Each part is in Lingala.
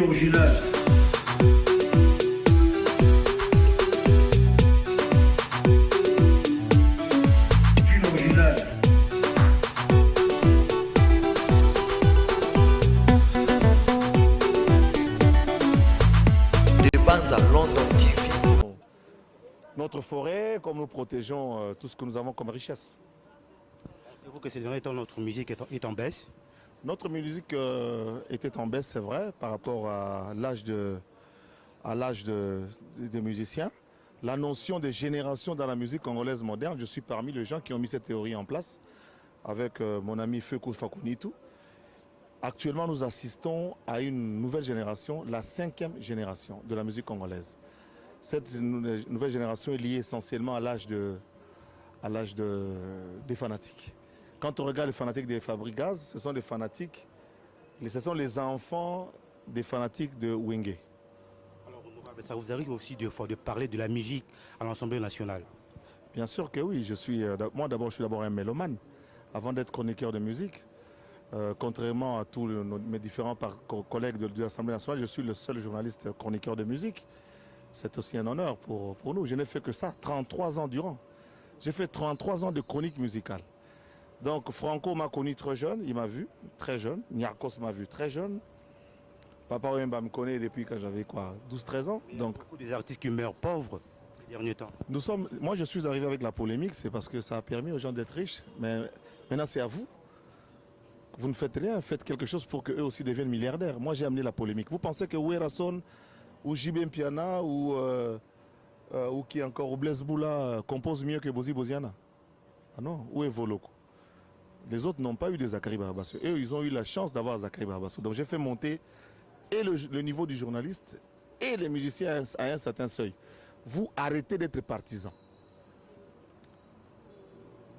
Original. Original. Des bandes à London TV. Notre forêt, comme nous protégeons tout ce que nous avons comme richesse. Pensez-vous que ces derniers temps, notre musique est en baisse? Notre musique était en baisse, c'est vrai, par rapport à l'âge des musiciens. La notion de génération dans la musique congolaise moderne, je suis parmi les gens qui ont mis cette théorie en place avec mon ami Fekou Fakunitu. Actuellement, nous assistons à une nouvelle génération, la 5e génération de la musique congolaise. Cette nouvelle génération est liée essentiellement à l'âge des fanatiques. Quand on regarde les fanatiques des Fabregas, ce sont des fanatiques, ce sont les enfants des fanatiques de Wenge. Alors, ça vous arrive aussi de parler de la musique à l'Assemblée nationale? Bien sûr que oui, moi d'abord je suis d'abord un mélomane, avant d'être chroniqueur de musique. Contrairement à tous mes différents collègues de l'Assemblée nationale, je suis le seul journaliste chroniqueur de musique. C'est aussi un honneur pour nous. Je n'ai fait que ça 33 ans durant. J'ai fait 33 ans de chronique musicale. Donc Franco m'a connu très jeune, il m'a vu très jeune. Niarkos m'a vu très jeune. Papa Wemba me connaît depuis quand j'avais quoi, 12-13 ans. Il y a beaucoup des artistes qui meurent pauvres ces derniers temps. Moi je suis arrivé avec la polémique, c'est parce que ça a permis aux gens d'être riches. Mais maintenant c'est à vous. Vous ne faites rien, faites quelque chose pour qu'eux aussi deviennent milliardaires. Moi j'ai amené la polémique. Vous pensez que Werason ou Jibem Piana ou qui encore, ou Blaise Boula compose mieux que Bozi Boziana? Ah non, où est Voloko? Les autres n'ont pas eu des Zakari Barbasso. Eux, ils ont eu la chance d'avoir Zakari Barbasso. Donc j'ai fait monter et le niveau du journaliste et les musiciens à un certain seuil. Vous arrêtez d'être partisans.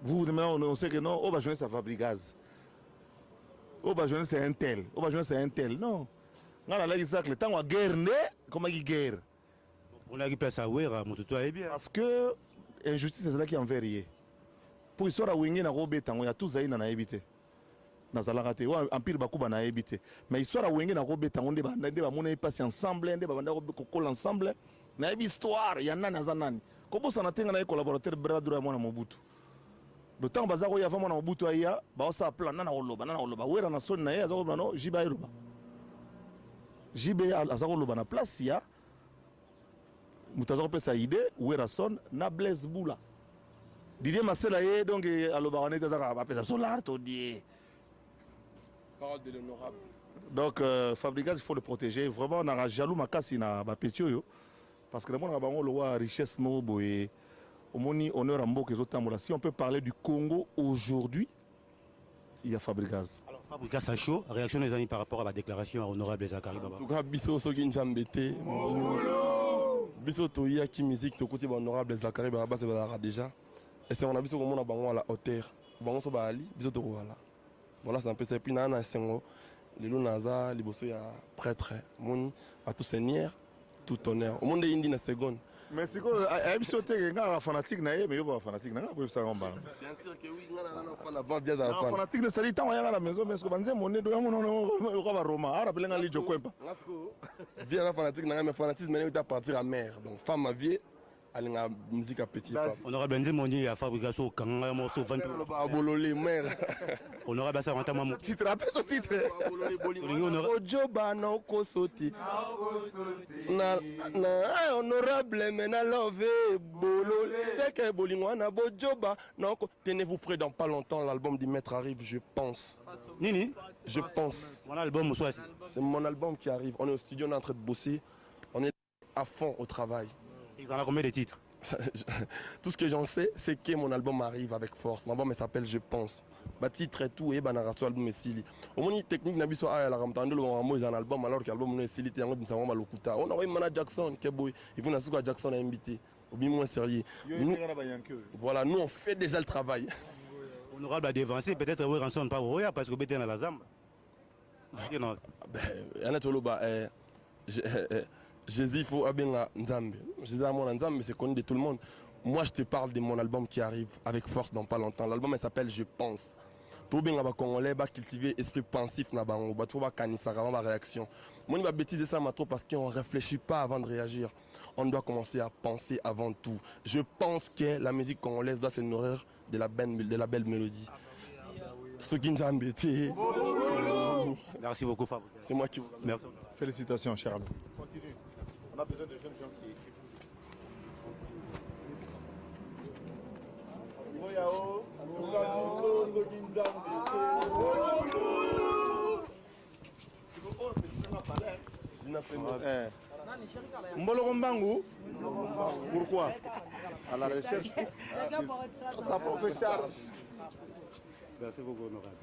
Vous, on sait que non, oh, bah, jeunesse, ça fabrique gaz. Oh, bah, jeunesse, c'est un tel. Oh, bah, jeunesse, c'est un tel. Non. Le temps où guerre, comment il guerre? On a place à Ouera, mon tuto est bien. Parce que l'injustice, c'est là qui en verrier. Pour histoire à Wenge na Robeta, il y a tous aïe na évité. Na Zalarate, ou Empire Bakuba na évité. Mais histoire à Wenge na Robeta, on débat passer ensemble, on débat coller ensemble. Na histoire, il y en a na zanani. Comment ça n'a pas collaborateur Bradura et moi na Mobutu? Le temps bazaro ya vraiment na Mobutu aya, ba ça plan na oloba, na oloba. Ouera na son na ya azaro no jiba oloba. Jibe azaro oloba na place ya. Mutazaro pesa idée, Ouera son na Blaise Boula. Didier Marcel Aye, donc, à l'Obaroné, parole de l'honorable. Donc, Fabregas, il faut le protéger. Vraiment, on a jaloux makasi na Bapetio. Parce que d'abord, on a le roi richesse mobo et honneur à Mboke. Si on peut parler du Congo aujourd'hui, il y a Fabregas. Alors, Fabregas a chaud. Réaction des amis par rapport à la déclaration à honorable Zakari Baba. En tout cas, Bisso Soki Njambete. Bisso Toya qui musique, to côté honorable Zakari Baba, c'est déjà. Et c'est on a vu comment on a à la hauteur. Bon, on s'en va aller, bisous de voilà. Voilà, c'est un peu ça. Et puis, on a un sengo, les Lunaza, les Bosso, il y a prêtre, mon, à tout seigneur, tout honneur. Au monde indi na seconde. Mais c'est quoi, il y a un fanatique, mais il y a un fanatique. Bien sûr que oui, on a bien dans la fanatique, c'est-à-dire que à la maison, mais ce qu'on dit, mon édo, on va Roma, arabe, on a les Jokwempa. Bien la fanatique, mais fanatisme, il est partir à mer. Donc, femme à vie. La musique à petit. Honorable Nzemoni a Fabregas au Kanga morceau 20. Honorable Assa Rantama. Titre, après ce titre. Ojoba na okosoti. Na honorable mena love bololé. C'est que bolingwana bojoba na tenez-vous prêt dans pas longtemps l'album du maître arrive, je pense. Nini? Je pense. Mon album soit. C'est mon album qui arrive. On est au studio, on est en train de bosser. On est à fond au travail. Ils en ont combien de titres? Tout ce que j'en sais, c'est que mon album arrive avec force. Mon album s'appelle Je pense. Le titre et tout, et banaraso album est sili. Au moins, technique n'a pas soit à la ramtando le moment où un album alors que l'album est sili, il y a un peu de on a envoyé Mana Jackson, Keboy, et puis on a su Jackson a invité. Au bien moins sérieux. Voilà, nous on fait déjà le travail. Honorable a dévancé, peut-être oui, rançon pas Roya parce que Bété dans la Zamba. Jésus, il faut bien Nzambe. Jésus, mon Nzambe, c'est connu de tout le monde. Moi, je te parle de mon album qui arrive avec force dans pas longtemps. L'album, il s'appelle Je pense. tobenga ba congolais ba cultiver esprit pensif na bango ba trouva kanisa avant ma réaction moni ba bêtise ça ma trop parce qu'on réfléchit pas avant de réagir. On doit commencer à penser avant tout. Je pense que la musique congolaise doit se nourrir de la belle mélodie. Ce qui nous a embêtés. Merci beaucoup, Fab. C'est moi qui vous remercie. Merci. Félicitations, cher ami. Continue. On a besoin de jeunes gens qui écrivent. Mboloko Mbangu. Pourquoi? À la recherche. Sa propre charge. Merci beaucoup, honorable.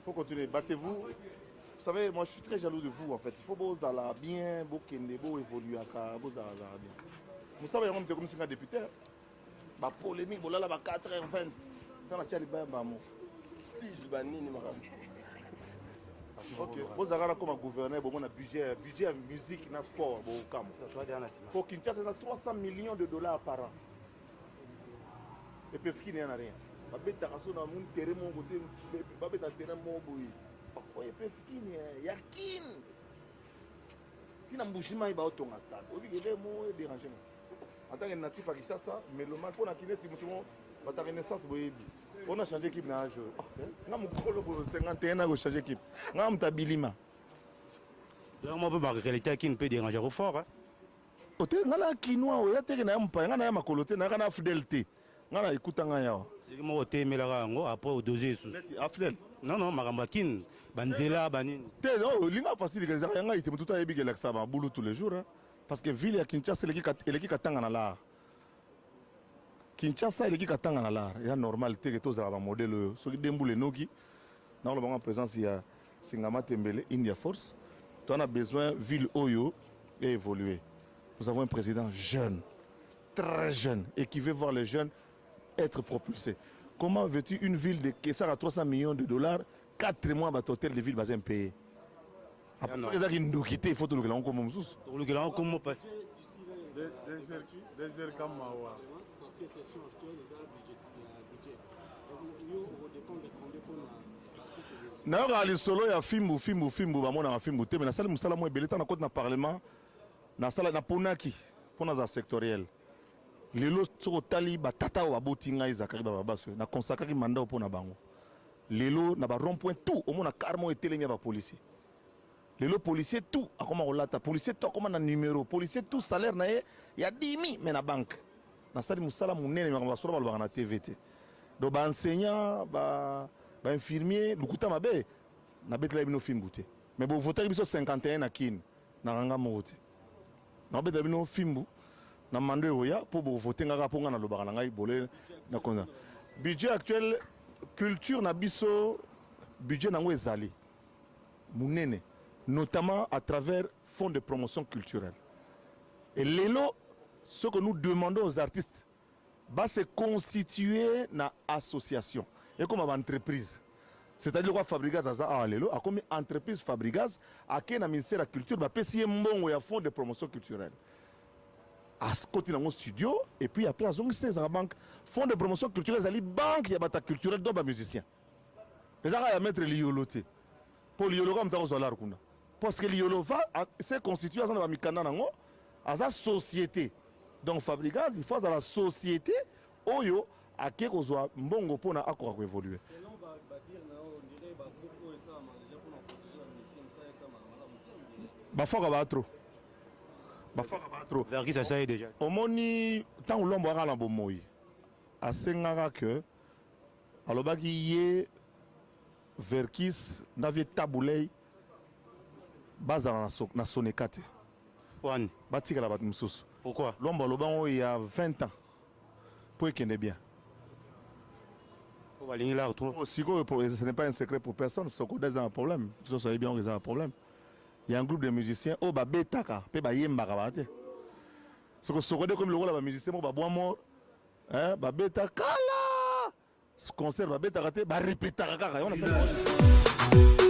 Faut continuer. Battez-vous. Vous savez, moi je suis très jaloux de vous en fait. Il faut que vous allez bien, vous évoluer, vous allez bien. Vous savez, on est comme si un député. La polémique, vous allez à 4h20. Quand la tchali ba mamo. Ok. Vous avez comme gouverneur, vous avez un budget musique, na sport, vous avez pour Kinshasa, c'est 300 millions de dollars par an. Et puis il n'y a rien. Babeta kaso na mun terrain mon côté, babeta terrain mon boy. Oye pe fini yakin. Kina mbushima iba otonga stade. Obi gele mo déranger. En tant que natif à Kinshasa, mais le mal pour na kineti mutumo bata renaissance boyebi. On a changé équipe na âge. Na mukolo pour 51 na go changer équipe. Na mtabilima. Donc moi ba réalité qui ne peut déranger au fort hein. Ote ngana kinwa o yateke na mpa ngana ya makolote na ngana fidélité. Ngana ikuta ngaya. Moi au thème là après au dossier sous. Afdel. Non Marambakin banzela banine. Oh, linga facile que ça nga ite mututa yebi que ça ba boulot tous les jours hein? Parce que ville ya Kinshasa eleki katanga na la. Kinshasa eleki katanga na la. Ya normal te que tous ba modèle so ki dembule noki. Dans le moment présence il y a Singama Tembele India Force. On a besoin ville Oyo et évoluer. Nous avons un président jeune, très jeune et qui veut voir les jeunes être propulsés. Comment veux-tu une ville de Kessar à 300 millions de dollars, 4 mois à hôtel de ville basé payé? Après ça, il faut quitter, il faut tout le monde comme Moussous. Tout le monde comme pas. Des heures comme Mawa. Parce que c'est sûr, tu as déjà budget. Donc, on dépend de combien pour la. Na ali solo ya fimbu ba mona fimbu te mais na sala musala mo ebeleta na côté na parlement na sala na ponaki pona za sectoriel. Lelo tsoko tali ba tata wa botinga izakari ba baso na consacrer mandat pona bango. Lelo na ba rond-point tout au mona carmo etelemi ba policier. Lelo policier tout akoma kolata policier tout akoma na numéro policier tout salaire na ye ya 10 000 mais na banque. Na sala musala munene ba solo ba na TVT. Do ba enseignant ba infirmier lukuta mabe na betela bino fimbu te mais bo voter biso 51 na kin na ranga mote na betela bino fimbu na mando oya pour bo voter ngaka ponga na lobaka na ngai bolé na konza budget actuel culture na biso budget nango ezali munene notamment à travers fonds de promotion culturelle et lelo ce que nous demandons aux artistes va se constituer na association et comme une entreprise. C'est-à-dire quoi Fabrigaz a lelo a comme entreprise Fabrigaz a qui na ministère de la culture va payer mbongo ya fonds de promotion culturelle. À ce côté dans mon studio et puis après à zongiste dans la banque fonds de promotion culturelle ali banque ya bata culturelle donc ba musicien. Les ara ya mettre lioloté. Pour liolo comme ça dollar kuna. Parce que liolo va c'est constitué dans ba mikanda nango à sa société. Donc Fabrigaz il faut dans la société oyo à qui kozwa mbongo pona akora ko évoluer. Bafoka ba trop. Vers qui ça est déjà. Au moni tant ou l'ombo ala bomoyi. Asengaka que alobaki ye verkis navie tabulei bazana na sonekate. Juan, Batika la bat mususu. pourquoi? L'ombo lobango il y a 20 ans. Pour qu'il ait bien. Ce n'est pas un secret pour personne. Ce qu'on a un problème. Vous savez bien qu'ils ont un problème. Il y a un groupe de musiciens. Oh, bah, Betaka. Pe ba yemba kabate. Ce que ce qu'on comme le rôle de musicien, bah, bois mort. Hein, bah, Betaka là. Ce concert, bah, Betaka, bah, répétaka. On a fait.